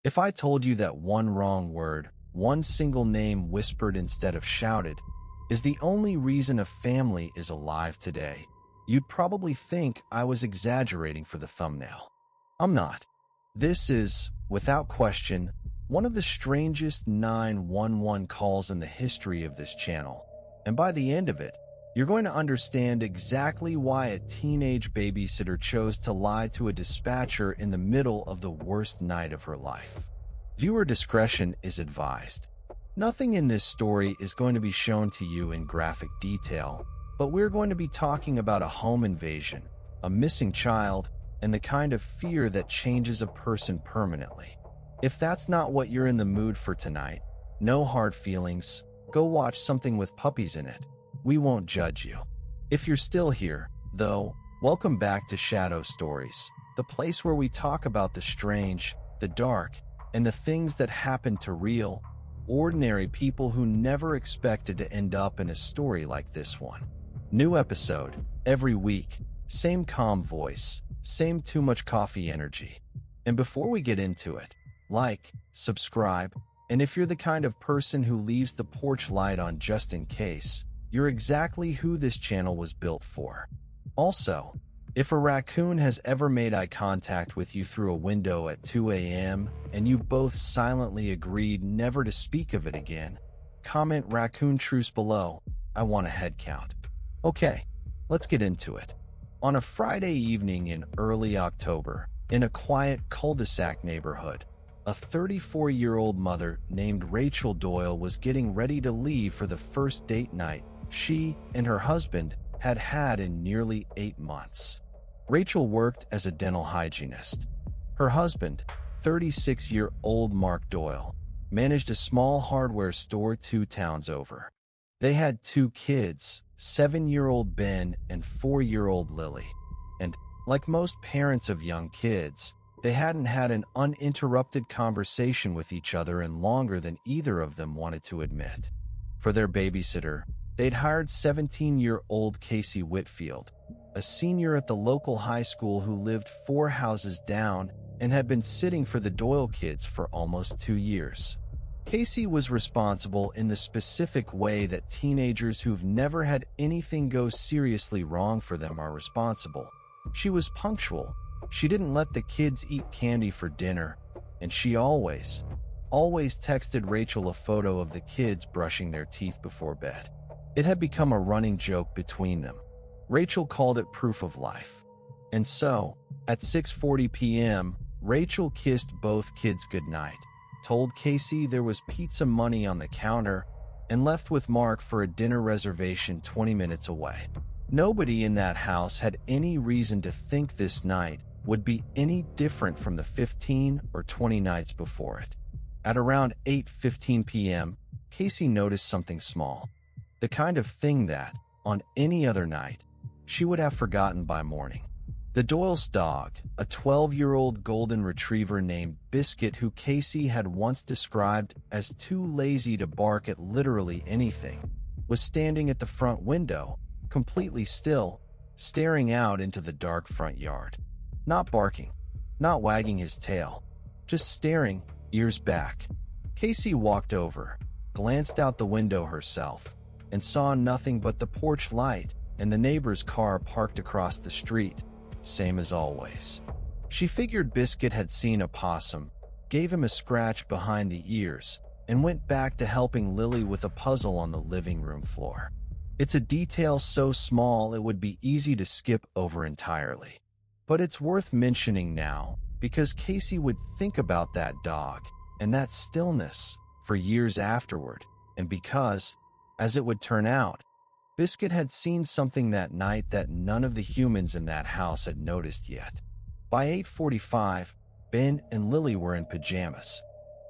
If I told you that one wrong word, one single name whispered instead of shouted, is the only reason a family is alive today, you'd probably think I was exaggerating for the thumbnail. I'm not. This is, without question, one of the strangest 911 calls in the history of this channel, and by the end of it, you're going to understand exactly why a teenage babysitter chose to lie to a dispatcher in the middle of the worst night of her life. Viewer discretion is advised. Nothing in this story is going to be shown to you in graphic detail, but we're going to be talking about a home invasion, a missing child, and the kind of fear that changes a person permanently. If that's not what you're in the mood for tonight, no hard feelings, go watch something with puppies in it. We won't judge you. If you're still here, though, welcome back to Shadow Stories, the place where we talk about the strange, the dark, and the things that happen to real, ordinary people who never expected to end up in a story like this one. New episode, every week, same calm voice, same too much coffee energy. And before we get into it, like, subscribe, and if you're the kind of person who leaves the porch light on just in case, you're exactly who this channel was built for. Also, if a raccoon has ever made eye contact with you through a window at 2 a.m. and you both silently agreed never to speak of it again, comment raccoon truce below. I want a head count. Okay, let's get into it. On a Friday evening in early October, in a quiet cul-de-sac neighborhood, a 34-year-old mother named Rachel Doyle was getting ready to leave for the first date night she and her husband had had in nearly 8 months. Rachel worked as a dental hygienist. Her husband, 36-year-old Mark Doyle, managed a small hardware store 2 towns over. They had 2 kids, 7-year-old Ben and 4-year-old Lily. And, like most parents of young kids, they hadn't had an uninterrupted conversation with each other in longer than either of them wanted to admit. For their babysitter, they'd hired 17-year-old Casey Whitfield, a senior at the local high school who lived 4 houses down and had been sitting for the Doyle kids for almost 2 years. Casey was responsible in the specific way that teenagers who've never had anything go seriously wrong for them are responsible. She was punctual. She didn't let the kids eat candy for dinner, and she always texted Rachel a photo of the kids brushing their teeth before bed. It had become a running joke between them. Rachel called it proof of life. And so, at 6:40 p.m., Rachel kissed both kids goodnight, told Casey there was pizza money on the counter, and left with Mark for a dinner reservation 20 minutes away. Nobody in that house had any reason to think this night would be any different from the 15 or 20 nights before it. At around 8:15 p.m., Casey noticed something small. The kind of thing that, on any other night, she would have forgotten by morning. The Doyle's dog, a 12-year-old golden retriever named Biscuit who Casey had once described as too lazy to bark at literally anything, was standing at the front window, completely still, staring out into the dark front yard. Not barking, not wagging his tail, just staring, ears back. Casey walked over, glanced out the window herself, and saw nothing but the porch light and the neighbor's car parked across the street, same as always. She figured Biscuit had seen a possum, gave him a scratch behind the ears, and went back to helping Lily with a puzzle on the living room floor. It's a detail so small it would be easy to skip over entirely. But it's worth mentioning now, because Casey would think about that dog and that stillness for years afterward, and because, as it would turn out, Biscuit had seen something that night that none of the humans in that house had noticed yet. By 8:45, Ben and Lily were in pajamas.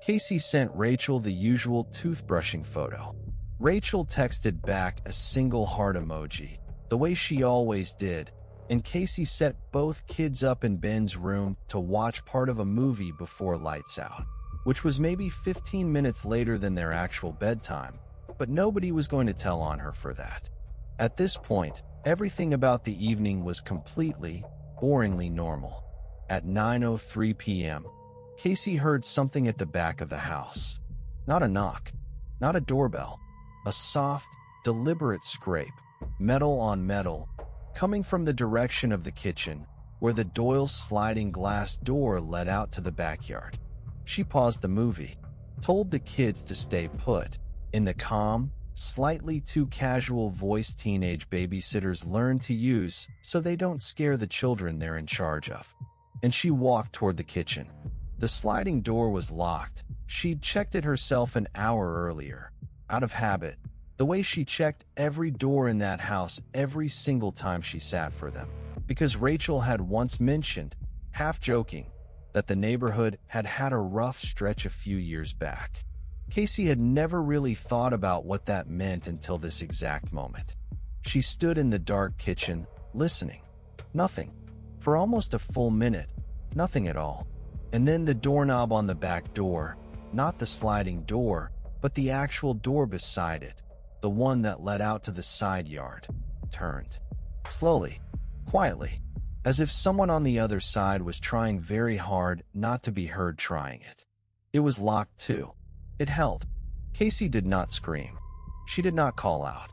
Casey sent Rachel the usual toothbrushing photo. Rachel texted back a single heart emoji, the way she always did, and Casey set both kids up in Ben's room to watch part of a movie before lights out, which was maybe 15 minutes later than their actual bedtime, but nobody was going to tell on her for that. At this point, everything about the evening was completely, boringly normal. At 9:03 p.m., Casey heard something at the back of the house. Not a knock, not a doorbell, a soft, deliberate scrape, metal on metal, coming from the direction of the kitchen, where the Doyle's sliding glass door led out to the backyard. She paused the movie, told the kids to stay put, in the calm, slightly too casual voice teenage babysitters learn to use so they don't scare the children they're in charge of. And she walked toward the kitchen. The sliding door was locked. She'd checked it herself an hour earlier, out of habit, the way she checked every door in that house every single time she sat for them, because Rachel had once mentioned, half joking, that the neighborhood had had a rough stretch a few years back. Casey had never really thought about what that meant until this exact moment. She stood in the dark kitchen, listening. Nothing. For almost a full minute, nothing at all. And then the doorknob on the back door, not the sliding door, but the actual door beside it, the one that led out to the side yard, turned. Slowly, quietly, as if someone on the other side was trying very hard not to be heard trying it. It was locked too. It held. Casey did not scream. She did not call out.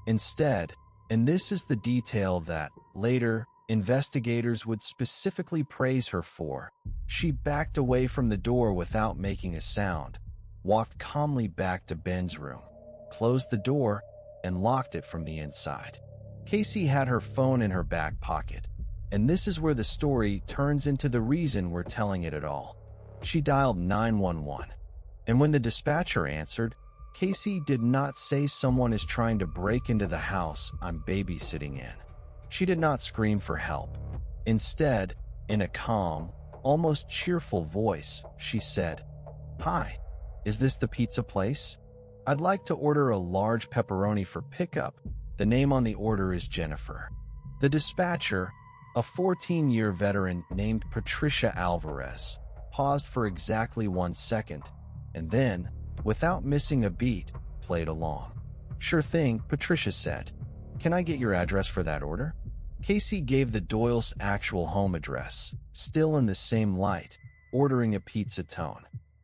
Instead, and this is the detail that, later, investigators would specifically praise her for, she backed away from the door without making a sound, walked calmly back to Ben's room, closed the door, and locked it from the inside. Casey had her phone in her back pocket, and this is where the story turns into the reason we're telling it at all. She dialed 911. And when the dispatcher answered, Casey did not say someone is trying to break into the house I'm babysitting in. She did not scream for help. Instead, in a calm, almost cheerful voice, she said, "Hi, is this the pizza place? I'd like to order a large pepperoni for pickup. The name on the order is Jennifer." The dispatcher, a 14-year veteran named Patricia Alvarez, paused for exactly 1 second, and then, without missing a beat, played along. "Sure thing," Patricia said. "Can I get your address for that order?" Casey gave the Doyle's actual home address, still in the same light, ordering a pizza tone.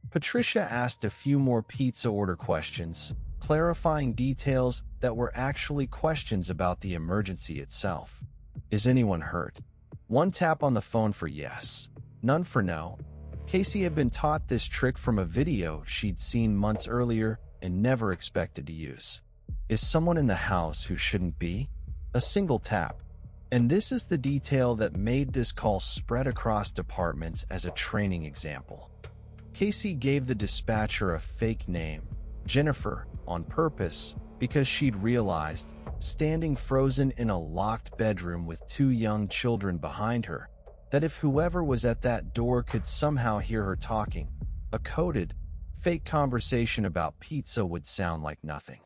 Patricia asked a few more pizza order questions, clarifying details that were actually questions about the emergency itself. "Is anyone hurt?" One tap on the phone for yes, none for no. Casey had been taught this trick from a video she'd seen months earlier and never expected to use. "Is someone in the house who shouldn't be?" A single tap. And this is the detail that made this call spread across departments as a training example. Casey gave the dispatcher a fake name, Jennifer, on purpose, because she'd realized, standing frozen in a locked bedroom with 2 young children behind her, that if whoever was at that door could somehow hear her talking, a coded, fake conversation about pizza would sound like nothing.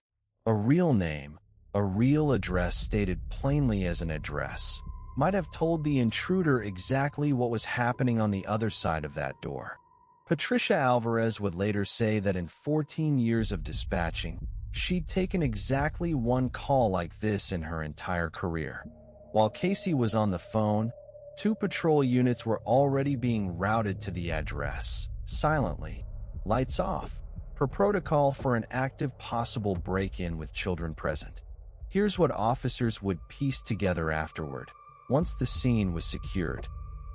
A real name, a real address stated plainly as an address, might have told the intruder exactly what was happening on the other side of that door. Patricia Alvarez would later say that in 14 years of dispatching, she'd taken exactly 1 call like this in her entire career. While Casey was on the phone, 2 patrol units were already being routed to the address, silently, lights off, per protocol for an active possible break-in with children present. Here's what officers would piece together afterward, once the scene was secured.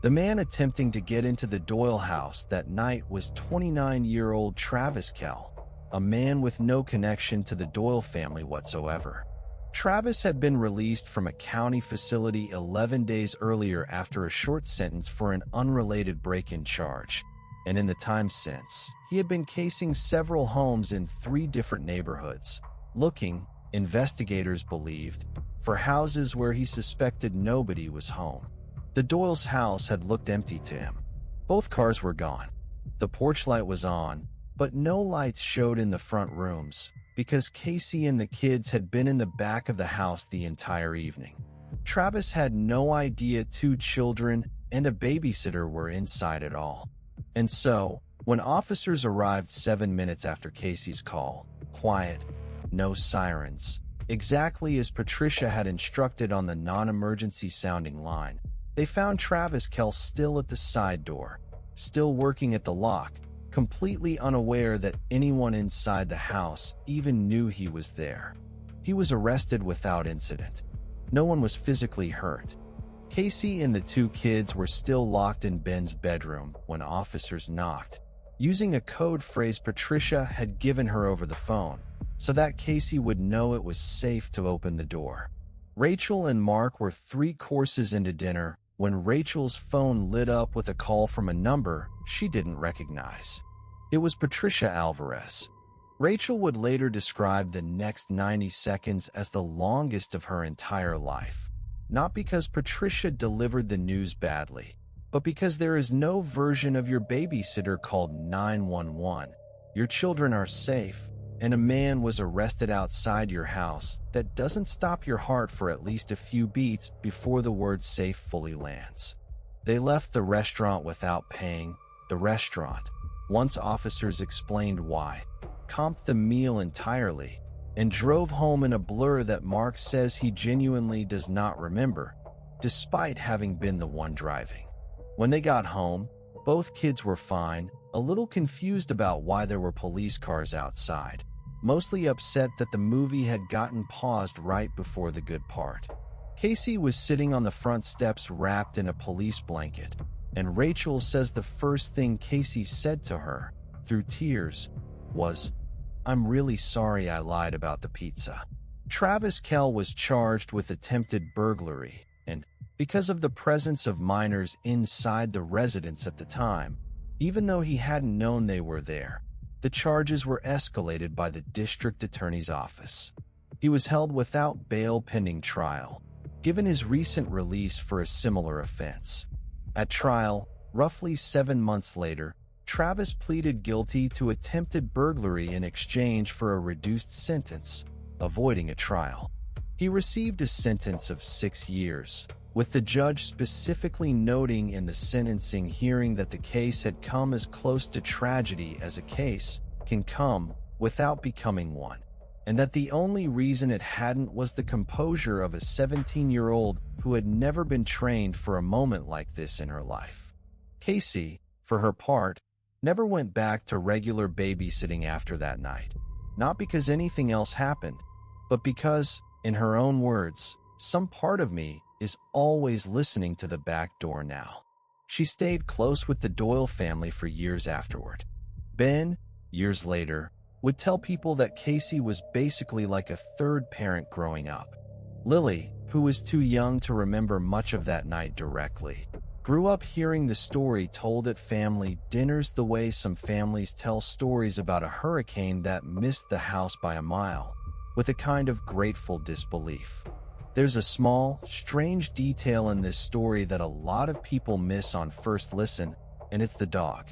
The man attempting to get into the Doyle house that night was 29-year-old Travis Kell, a man with no connection to the Doyle family whatsoever. Travis had been released from a county facility 11 days earlier after a short sentence for an unrelated break-in charge, and in the time since, he had been casing several homes in 3 different neighborhoods, looking, investigators believed, for houses where he suspected nobody was home. The Doyle's house had looked empty to him. Both cars were gone. The porch light was on, but no lights showed in the front rooms, because Casey and the kids had been in the back of the house the entire evening. Travis had no idea 2 children and a babysitter were inside at all. And so, when officers arrived 7 minutes after Casey's call, quiet, no sirens, exactly as Patricia had instructed on the non-emergency sounding line, they found Travis Kell still at the side door, still working at the lock, completely unaware that anyone inside the house even knew he was there. He was arrested without incident. No one was physically hurt. Casey and the two kids were still locked in Ben's bedroom when officers knocked, using a code phrase Patricia had given her over the phone, so that Casey would know it was safe to open the door. Rachel and Mark were 3 courses into dinner when Rachel's phone lit up with a call from a number she didn't recognize. It was Patricia Alvarez. Rachel would later describe the next 90 seconds as the longest of her entire life. Not because Patricia delivered the news badly, but because there is no version of your babysitter called 911. Your children are safe, and a man was arrested outside your house that doesn't stop your heart for at least a few beats before the word safe fully lands. They left the restaurant without paying the restaurant. Once officers explained why, comped the meal entirely, and drove home in a blur that Mark says he genuinely does not remember, despite having been the one driving. When they got home, both kids were fine, a little confused about why there were police cars outside, mostly upset that the movie had gotten paused right before the good part. Casey was sitting on the front steps wrapped in a police blanket, and Rachel says the first thing Casey said to her, through tears, was, "I'm really sorry I lied about the pizza." Travis Kell was charged with attempted burglary, and because of the presence of minors inside the residence at the time, even though he hadn't known they were there, the charges were escalated by the district attorney's office. He was held without bail pending trial, given his recent release for a similar offense. At trial, roughly 7 months later, Travis pleaded guilty to attempted burglary in exchange for a reduced sentence, avoiding a trial. He received a sentence of 6 years, with the judge specifically noting in the sentencing hearing that the case had come as close to tragedy as a case can come without becoming one, and that the only reason it hadn't was the composure of a 17-year-old who had never been trained for a moment like this in her life. Casey, for her part, never went back to regular babysitting after that night, not because anything else happened, but because, in her own words, some part of me is always listening to the back door now. She stayed close with the Doyle family for years afterward. Ben, years later, would tell people that Casey was basically like a third parent growing up. Lily, who was too young to remember much of that night directly, grew up hearing the story told at family dinners the way some families tell stories about a hurricane that missed the house by a mile, with a kind of grateful disbelief. There's a small, strange detail in this story that a lot of people miss on first listen, and it's the dog.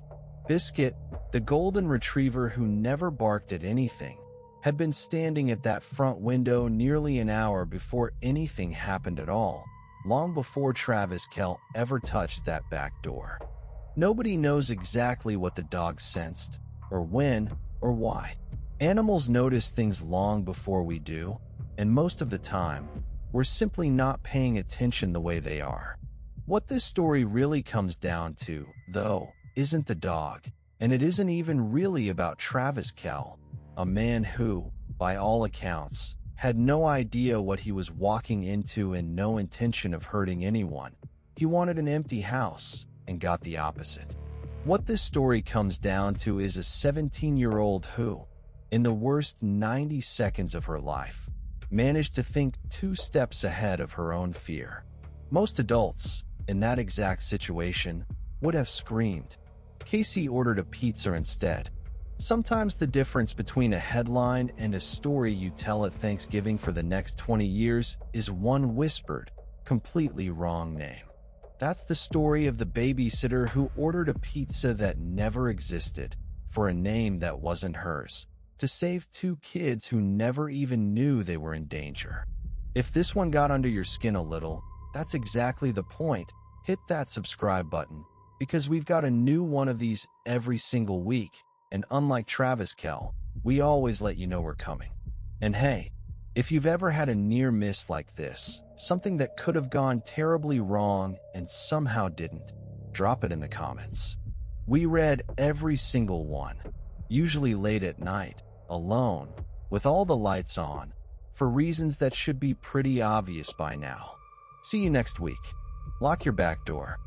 Biscuit, the golden retriever who never barked at anything, had been standing at that front window nearly an hour before anything happened at all, long before Travis Kell ever touched that back door. Nobody knows exactly what the dog sensed, or when, or why. Animals notice things long before we do, and most of the time, we're simply not paying attention the way they are. What this story really comes down to, though, isn't the dog, and it isn't even really about Travis Kell, a man who, by all accounts, had no idea what he was walking into and no intention of hurting anyone. He wanted an empty house and got the opposite. What this story comes down to is a 17-year-old who, in the worst 90 seconds of her life, managed to think 2 steps ahead of her own fear. Most adults, in that exact situation, would have screamed. Casey ordered a pizza instead. Sometimes the difference between a headline and a story you tell at Thanksgiving for the next 20 years is one whispered, completely wrong name. That's the story of the babysitter who ordered a pizza that never existed, for a name that wasn't hers, to save 2 kids who never even knew they were in danger. If this one got under your skin a little, that's exactly the point. Hit that subscribe button, because we've got a new one of these every single week, and unlike Travis Kell, we always let you know we're coming. And hey, if you've ever had a near miss like this, something that could have gone terribly wrong and somehow didn't, drop it in the comments. We read every single one, usually late at night, alone, with all the lights on, for reasons that should be pretty obvious by now. See you next week. Lock your back door.